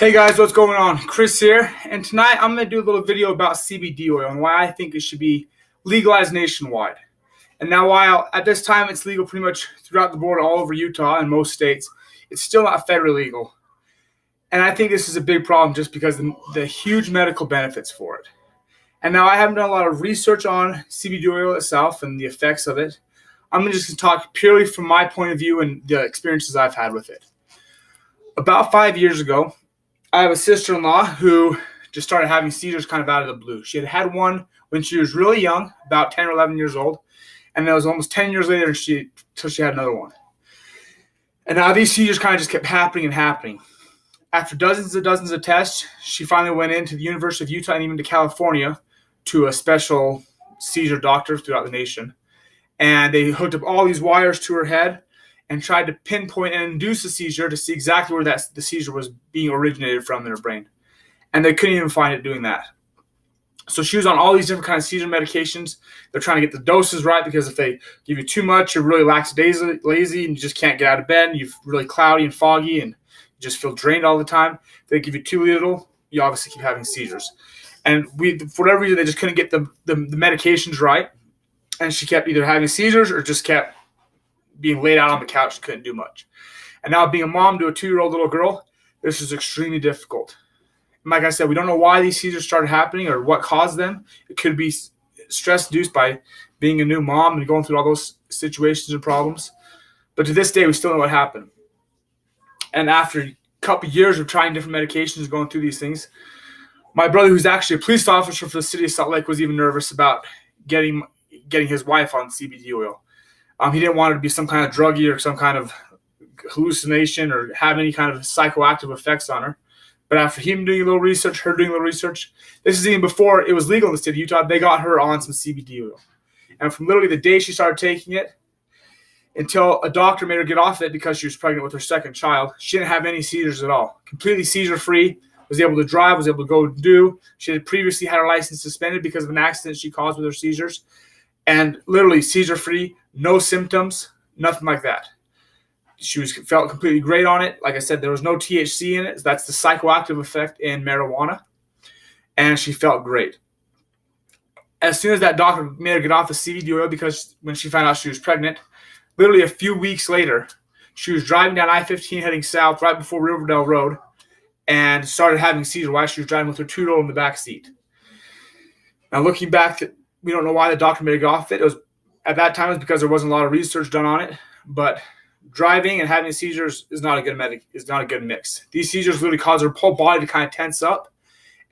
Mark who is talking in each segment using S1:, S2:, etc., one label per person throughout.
S1: Hey guys, what's going on? Chris here, and tonight I'm going to do a little video about CBD oil and why I think it should be legalized nationwide. And now while at this time it's legal pretty much throughout the board all over Utah and most states, it's still not federally legal. And I think this is a big problem just because of the huge medical benefits for it. And now I haven't done a lot of research on CBD oil itself and the effects of it. I'm just going to talk purely from my point of view and the experiences I've had with it. About 5 years ago, I have a sister-in-law who just started having seizures kind of out of the blue. She had had one when she was really young, about 10 or 11 years old, and it was almost 10 years later until she had another one. And now these seizures kind of just kept happening and happening. After dozens of tests, she finally went into the University of Utah and even to California to a special seizure doctor throughout the nation. And they hooked up all these wires to her head and tried to pinpoint and induce a seizure to see exactly where the seizure was being originated from in her brain. And they couldn't even find it doing that. So she was on all these different kinds of seizure medications. They're trying to get the doses right because if they give you too much, you're really lazy and you just can't get out of bed. And you're really cloudy and foggy and you just feel drained all the time. If they give you too little, you obviously keep having seizures. And for whatever reason, they just couldn't get the medications right. And she kept either having seizures or just kept being laid out on the couch, couldn't do much. And now being a mom to a 2-year-old little girl, this is extremely difficult. And like I said, we don't know why these seizures started happening or what caused them. It could be stress-induced by being a new mom and going through all those situations and problems. But to this day, we still know what happened. And after a couple of years of trying different medications and going through these things, my brother, who's actually a police officer for the city of Salt Lake, was even nervous about getting his wife on CBD oil. He didn't want it to be some kind of druggie or some kind of hallucination or have any kind of psychoactive effects on her. But after him doing a little research, her doing a little research, this is even before it was legal in the state of Utah, they got her on some CBD oil. And from literally the day she started taking it until a doctor made her get off it because she was pregnant with her second child, she didn't have any seizures at all. Completely seizure-free, was able to drive, was able to go do. She had previously had her license suspended because of an accident she caused with her seizures. And literally seizure-free, no symptoms, nothing like that. She felt completely great on it. Like I said, there was no THC in it. That's the psychoactive effect in marijuana. And she felt great. As soon as that doctor made her get off the CBD oil because when she found out she was pregnant, literally a few weeks later, she was driving down I-15 heading south right before Riverdale Road and started having seizures while she was driving with her 2-year-old in the back seat. Now looking back, we don't know why the doctor made her get off it. It was at that time, it was because there wasn't a lot of research done on it. But driving and having seizures is not a good mix. These seizures literally cause her whole body to kind of tense up,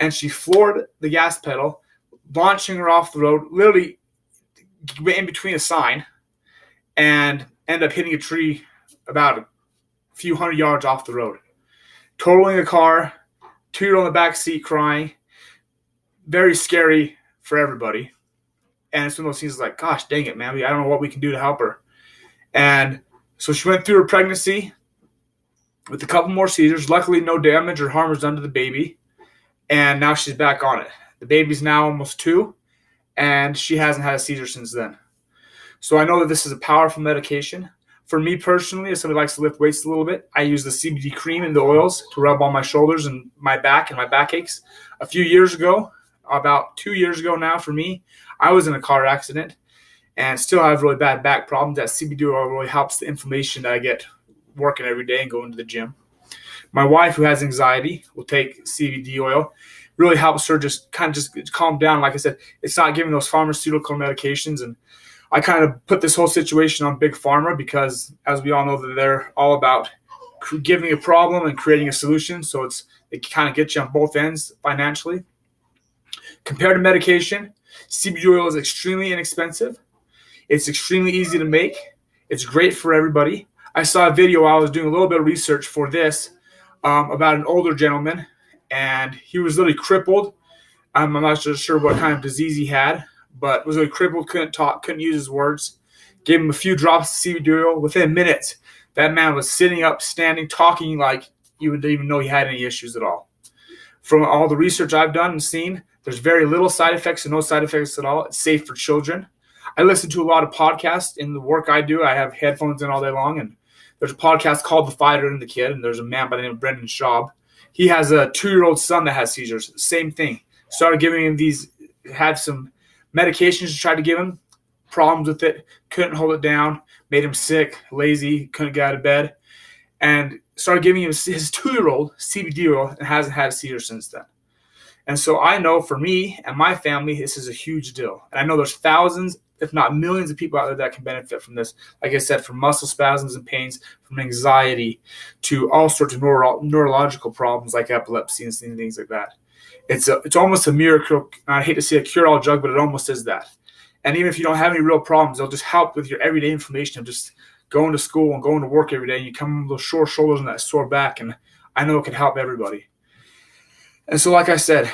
S1: and she floored the gas pedal, launching her off the road. Literally went in between a sign, and ended up hitting a tree about a few hundred yards off the road, totaling the car. 2-year-old in the back seat crying. Very scary for everybody. And it's one of those things like, gosh, dang it, man. I don't know what we can do to help her. And so she went through her pregnancy with a couple more seizures. Luckily, no damage or harm was done to the baby. And now she's back on it. The baby's now almost 2, and she hasn't had a seizure since then. So I know that this is a powerful medication. For me personally, as somebody who likes to lift weights a little bit, I use the CBD cream and the oils to rub on my shoulders and my back aches. A few years ago, about 2 years ago now for me, I was in a car accident and still have really bad back problems. That CBD oil really helps the inflammation that I get working every day and going to the gym. My wife, who has anxiety, will take CBD oil. Really helps her just calm down. Like I said, it's not giving those pharmaceutical medications. And I kind of put this whole situation on Big Pharma because, as we all know, that they're all about giving a problem and creating a solution. So they kind of get you on both ends financially. Compared to medication, CBD oil is extremely inexpensive. It's extremely easy to make. It's great for everybody. I saw a video while I was doing a little bit of research for this about an older gentleman, and he was literally crippled. I'm not sure what kind of disease he had, but was really crippled, couldn't talk, couldn't use his words. Gave him a few drops of CBD oil. Within minutes, that man was sitting up, standing, talking like you wouldn't even know he had any issues at all. From all the research I've done and seen, there's very little side effects and no side effects at all. It's safe for children. I listen to a lot of podcasts in the work I do. I have headphones in all day long, and there's a podcast called The Fighter and the Kid, and there's a man by the name of Brendan Schaub. He has a 2-year-old son that has seizures. Same thing. Started giving him these, had some medications to try to give him. Problems with it. Couldn't hold it down. Made him sick, lazy, couldn't get out of bed. And started giving him his 2-year-old CBD oil and hasn't had a seizure since then. And so I know for me and my family, this is a huge deal. And I know there's thousands, if not millions of people out there that can benefit from this. Like I said, from muscle spasms and pains, from anxiety, to all sorts of neurological problems like epilepsy and things like that. It's almost a miracle. I hate to say a cure-all drug, but it almost is that. And even if you don't have any real problems, it'll just help with your everyday inflammation of just going to school and going to work every day. And you come with those sore shoulders and that sore back. And I know it can help everybody. And so, like I said,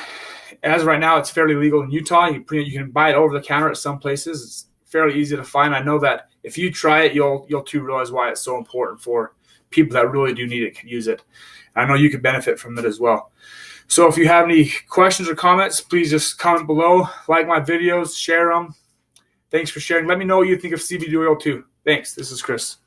S1: as of right now, it's fairly legal in Utah. You can buy it over the counter at some places. It's fairly easy to find. I know that if you try it, you'll too realize why it's so important for people that really do need it, can use it. And I know you can benefit from it as well. So if you have any questions or comments, please just comment below, like my videos, share them. Thanks for sharing. Let me know what you think of CBD oil too. Thanks. This is Chris.